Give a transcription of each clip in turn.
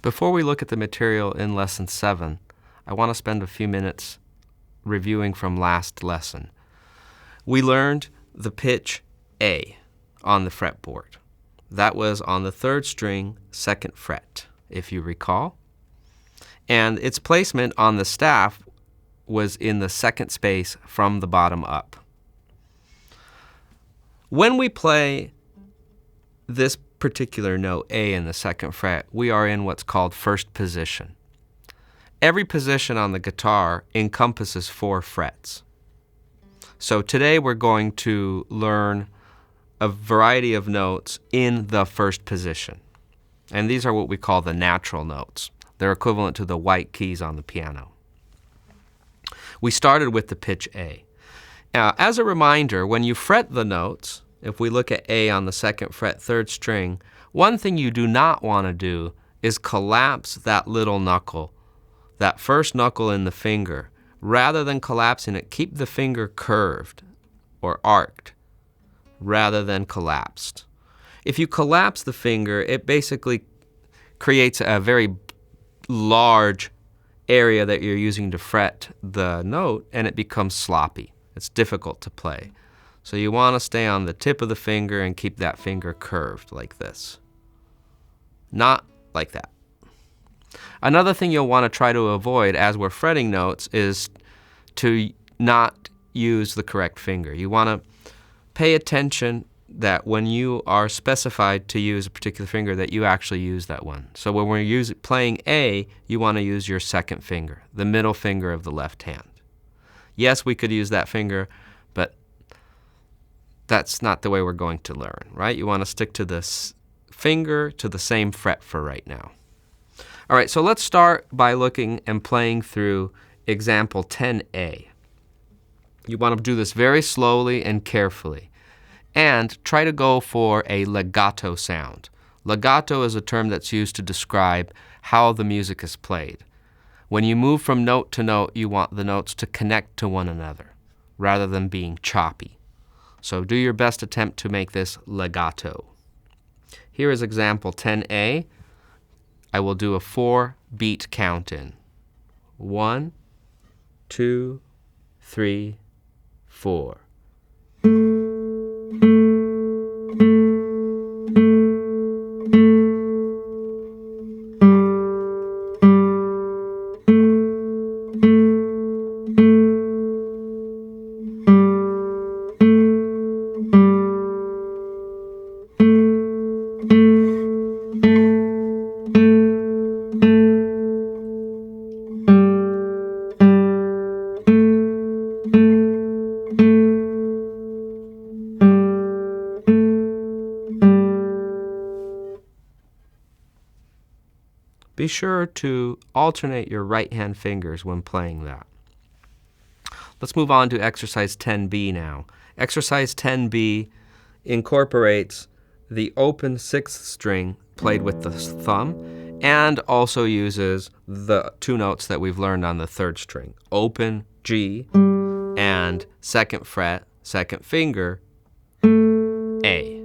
Before we look at the material in Lesson 7, I want to spend a few minutes reviewing from last lesson. We learned the pitch A on the fretboard. That was on the 3rd string, 2nd fret, if you recall. And its placement on the staff was in the 2nd space from the bottom up. When we play this particular note, A in the 2nd fret, we are in what's called first position. Every position on the guitar encompasses 4 frets. So today we're going to learn a variety of notes in the first position. And these are what we call the natural notes. They're equivalent to the white keys on the piano. We started with the pitch A. Now, as a reminder, when you fret the notes, if we look at A on the 2nd fret, 3rd string, one thing you do not want to do is collapse that little knuckle, that first knuckle in the finger. Rather than collapsing it, keep the finger curved or arced rather than collapsed. If you collapse the finger, it basically creates a very large area that you're using to fret the note, and it becomes sloppy. It's difficult to play. So you want to stay on the tip of the finger and keep that finger curved like this. Not like that. Another thing you'll want to try to avoid as we're fretting notes is to not use the correct finger. You want to pay attention that when you are specified to use a particular finger, that you actually use that one. So when we're playing A, you want to use your 2nd finger, the middle finger of the left hand. Yes, we could use that finger, but that's not the way we're going to learn, right? You want to stick to this finger to the same fret for right now. All right, so let's start by looking and playing through example 10A. You want to do this very slowly and carefully, and try to go for a legato sound. Legato is a term that's used to describe how the music is played. When you move from note to note, you want the notes to connect to one another rather than being choppy. So do your best attempt to make this legato. Here is example 10A. I will do a 4-beat count in. 1, 2, 3, 4. Be sure to alternate your right-hand fingers when playing that. Let's move on to exercise 10B now. Exercise 10B incorporates the open 6th string played with the thumb and also uses the 2 notes that we've learned on the 3rd string, open G and 2nd fret, 2nd finger, A.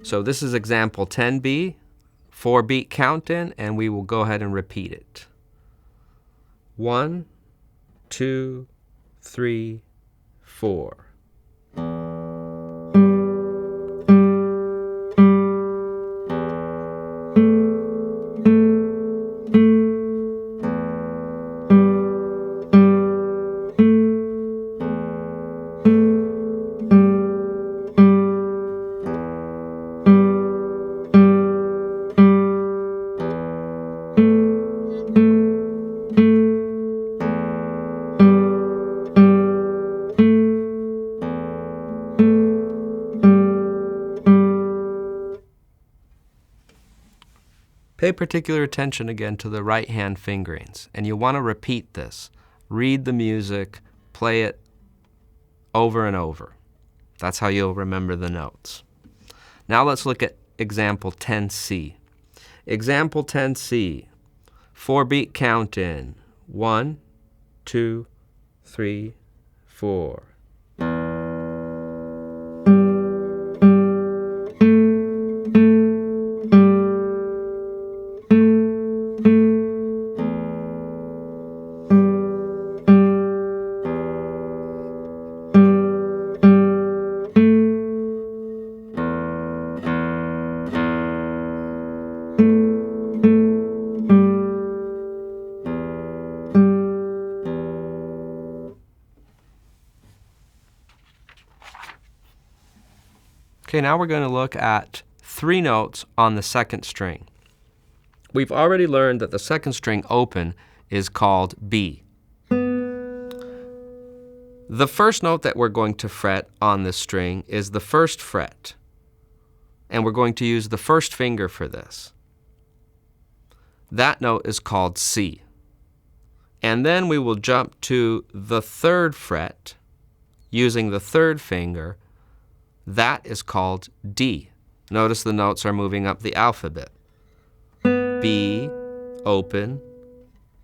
So this is example 10B. 4-beat count in, and we will go ahead and repeat it. 1, 2, 3, 4. Pay particular attention again to the right-hand fingerings, and you'll want to repeat this. Read the music, play it over and over. That's how you'll remember the notes. Now let's look at example 10C. Example 10C, 4-beat count in. 1, 2, 3, 4. Okay, now we're going to look at 3 notes on the second string. We've already learned that the second string open is called B. The first note that we're going to fret on this string is the first fret, and we're going to use the first finger for this. That note is called C. And then we will jump to the third fret using the third finger. That is called D. Notice the notes are moving up the alphabet. B, open,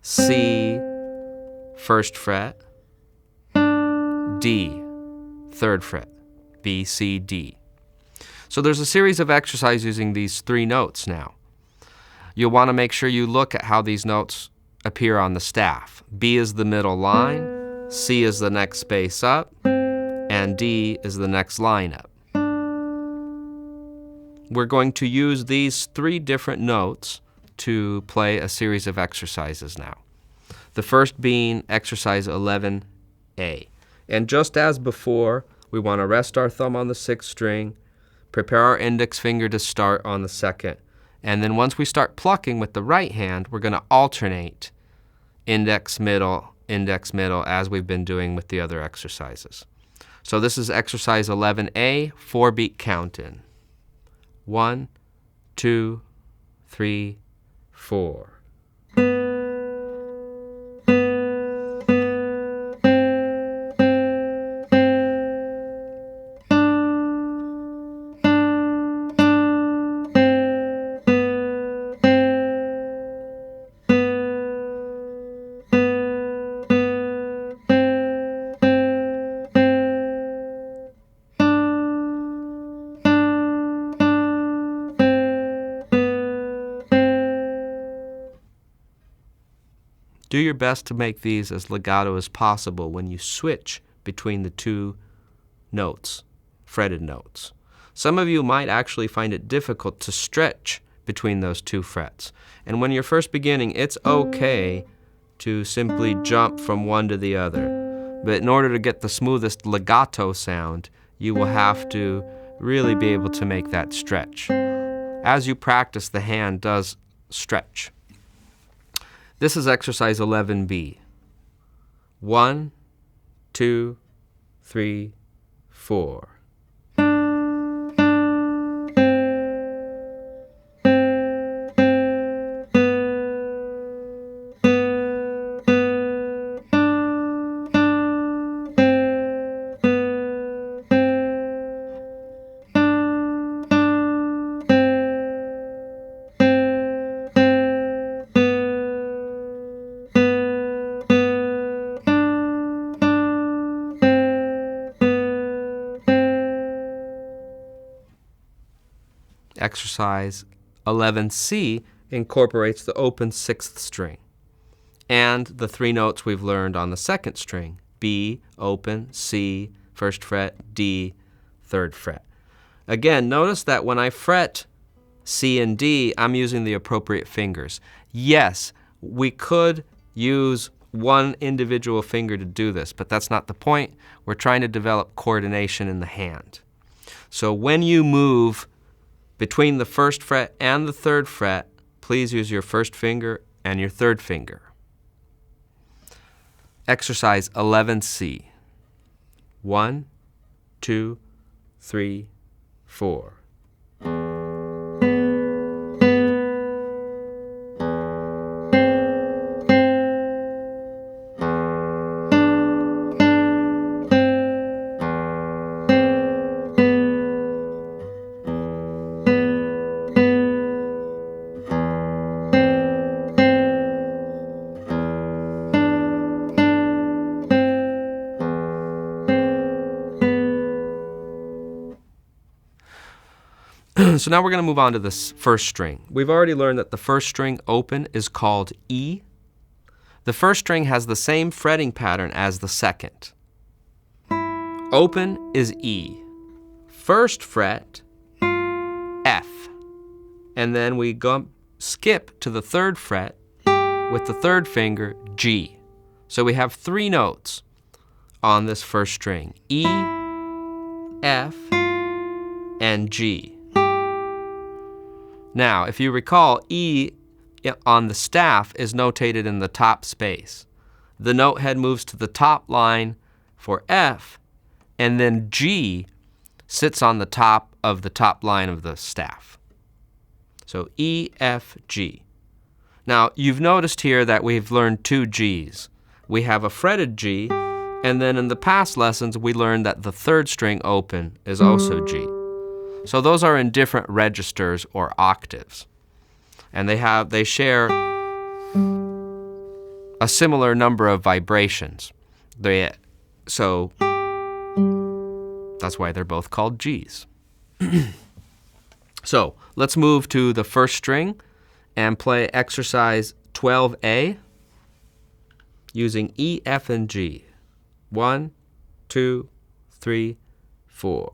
C, first fret, D, third fret, B, C, D. So there's a series of exercises using these 3 notes now. You'll want to make sure you look at how these notes appear on the staff. B is the middle line, C is the next space up, and D is the next line up. We're going to use these 3 different notes to play a series of exercises now. The first being exercise 11A. And just as before, we want to rest our thumb on the 6th string, prepare our index finger to start on the 2nd, and then once we start plucking with the right hand, we're going to alternate index, middle, as we've been doing with the other exercises. So this is exercise 11A, 4-beat count-in. 1, 2, 3, 4. Do your best to make these as legato as possible when you switch between the 2 notes, fretted notes. Some of you might actually find it difficult to stretch between those 2 frets. And when you're first beginning, it's okay to simply jump from one to the other. But in order to get the smoothest legato sound, you will have to really be able to make that stretch. As you practice, the hand does stretch. This is exercise 11B. 1, 2, 3, 4. Exercise 11C incorporates the open 6th string and the 3 notes we've learned on the 2nd string: B, open, C, first fret, D, third fret. Again, notice that when I fret C and D, I'm using the appropriate fingers. Yes, we could use one individual finger to do this, but that's not the point. We're trying to develop coordination in the hand. So when you move between the first fret and the third fret, please use your first finger and your third finger. Exercise 11C. 1, 2, 3, 4. So now we're going to move on to this first string. We've already learned that the first string open is called E. The first string has the same fretting pattern as the second. Open is E. First fret, F. And then we skip to the third fret with the third finger, G. So we have 3 notes on this first string: E, F, and G. Now, if you recall, E on the staff is notated in the top space. The note head moves to the top line for F, and then G sits on the top of the top line of the staff. So E, F, G. Now, you've noticed here that we've learned two Gs. We have a fretted G, and then in the past lessons, we learned that the third string open is also G. So those are in different registers or octaves. And they share a similar number of vibrations. So that's why they're both called Gs. So let's move to the first string and play exercise 12A using E, F, and G. 1, 2, 3, 4.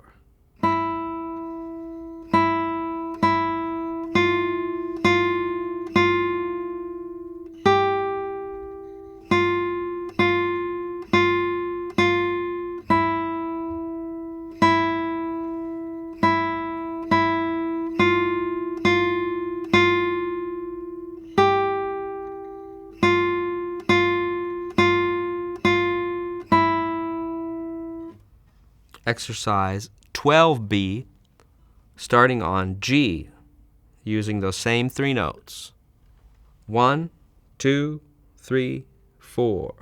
Exercise 12B, starting on G, using those same three notes. 1, 2, 3, 4.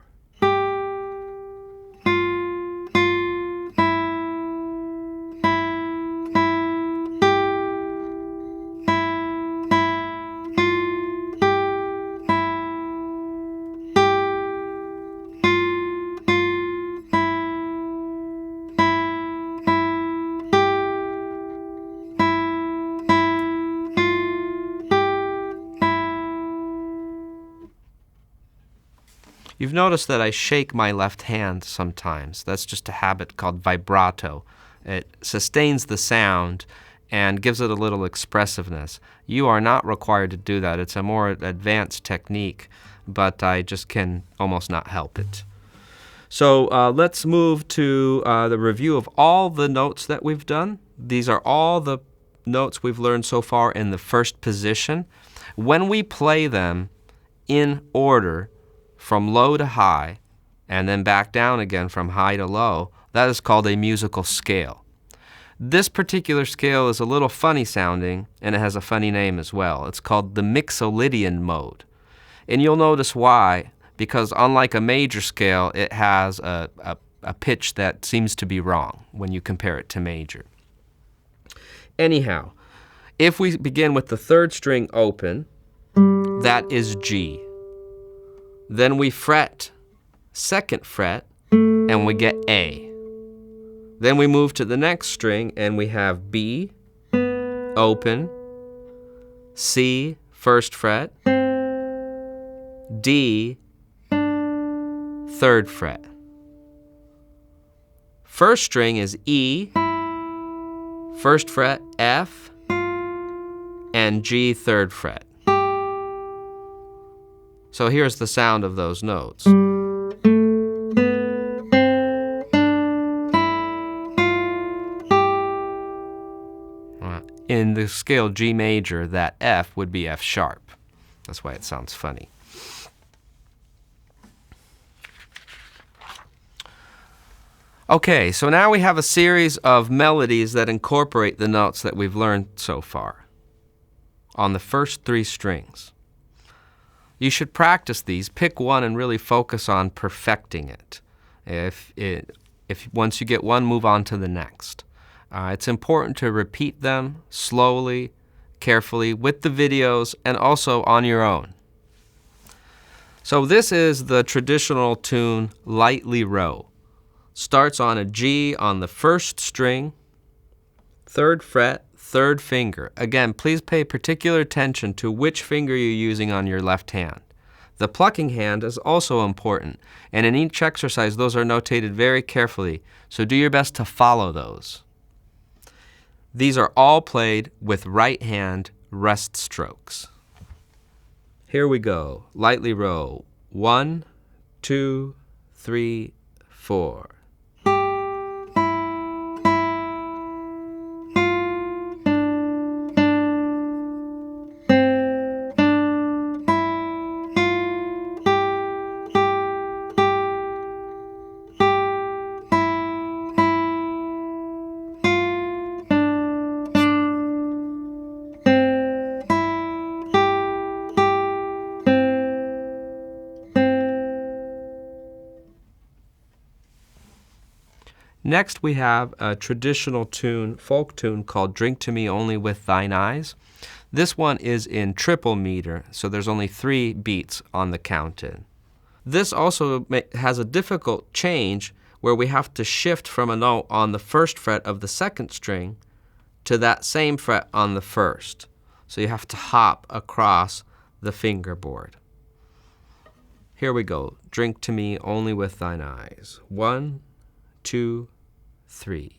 You've noticed that I shake my left hand sometimes. That's just a habit called vibrato. It sustains the sound and gives it a little expressiveness. You are not required to do that. It's a more advanced technique, but I just can almost not help it. So let's move to the review of all the notes that we've done. These are all the notes we've learned so far in the first position. When we play them in order, from low to high, and then back down again from high to low, that is called a musical scale. This particular scale is a little funny sounding, and it has a funny name as well. It's called the Mixolydian mode. And you'll notice why, because unlike a major scale, it has a pitch that seems to be wrong when you compare it to major. Anyhow, if we begin with the third string open, that is G. Then we fret second fret, and we get A. Then we move to the next string, and we have B, open, C, first fret, D, third fret. First string is E, first fret, F, and G, third fret. So here's the sound of those notes. In the scale G major, that F would be F sharp. That's why it sounds funny. Okay, so now we have a series of melodies that incorporate the notes that we've learned so far on the first three strings. You should practice these. Pick one and really focus on perfecting it. If once you get one, move on to the next. It's important to repeat them slowly, carefully, with the videos, and also on your own. So this is the traditional tune, Lightly Row. Starts on a G on the first string, third fret, third finger. Again, please pay particular attention to which finger you're using on your left hand. The plucking hand is also important, and in each exercise, those are notated very carefully, so do your best to follow those. These are all played with right hand rest strokes. Here we go. Lightly row. 1, 2, 3, 4. Next, we have a traditional tune, folk tune, called Drink to Me Only with Thine Eyes. This one is in triple meter, so there's only 3 beats on the count-in. This also has a difficult change where we have to shift from a note on the 1st fret of the 2nd string to that same fret on the 1st. So you have to hop across the fingerboard. Here we go. Drink to me only with thine eyes. 1, 2, 3.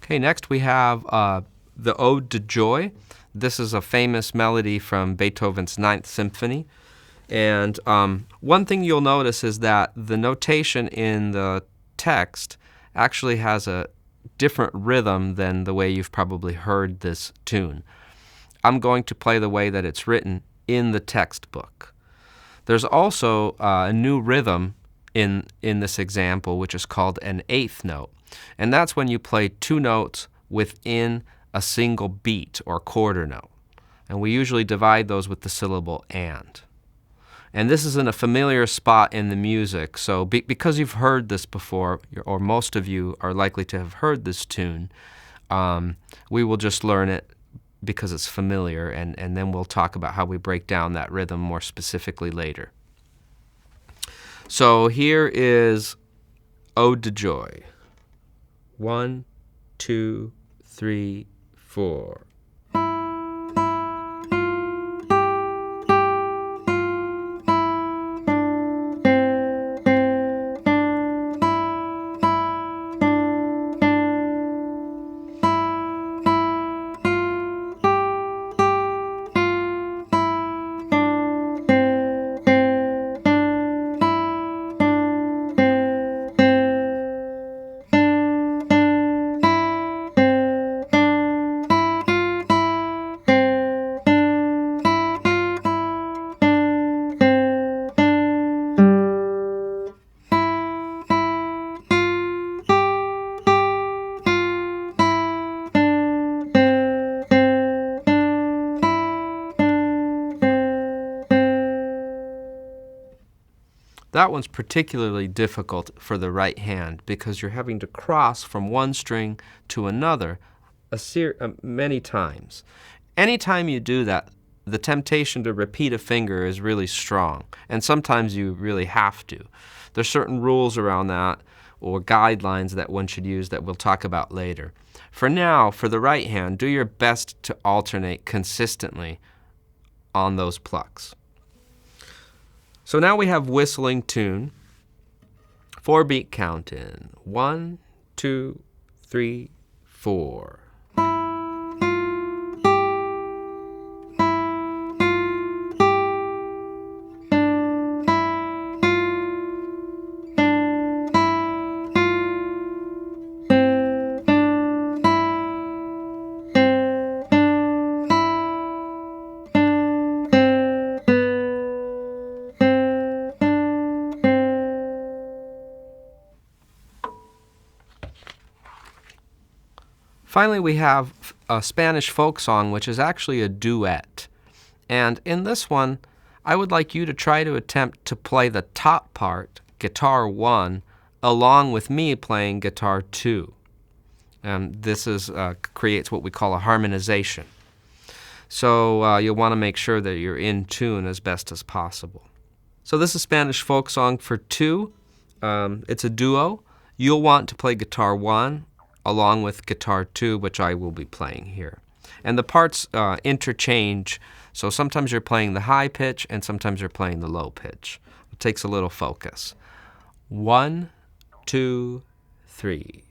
Okay, next we have the Ode to Joy. This is a famous melody from Beethoven's 9th Symphony. And one thing you'll notice is that the notation in the text actually has a different rhythm than the way you've probably heard this tune. I'm going to play the way that it's written in the textbook. There's also a new rhythm in this example, which is called an 8th note. And that's when you play 2 notes within a single beat or quarter note. And we usually divide those with the syllable and. And this is in a familiar spot in the music. So because you've heard this before, or most of you are likely to have heard this tune, we will just learn it because it's familiar, and then we'll talk about how we break down that rhythm more specifically later. So here is Ode to Joy. 1, 2, 3, 4. That one's particularly difficult for the right hand because you're having to cross from one string to another many times. Anytime you do that, the temptation to repeat a finger is really strong, and sometimes you really have to. There's certain rules around that or guidelines that one should use that we'll talk about later. For now, for the right hand, do your best to alternate consistently on those plucks. So now we have whistling tune, 4-beat count in, 1, 2, 3, 4. Finally, we have a Spanish folk song, which is actually a duet. And in this one, I would like you to try to attempt to play the top part, guitar 1, along with me playing guitar 2. This creates what we call a harmonization. So you'll want to make sure that you're in tune as best as possible. So this is Spanish folk song for 2. It's a duo. You'll want to play guitar 1 along with guitar 2, which I will be playing here. And the parts interchange, so sometimes you're playing the high pitch and sometimes you're playing the low pitch. It takes a little focus. 1, 2, 3.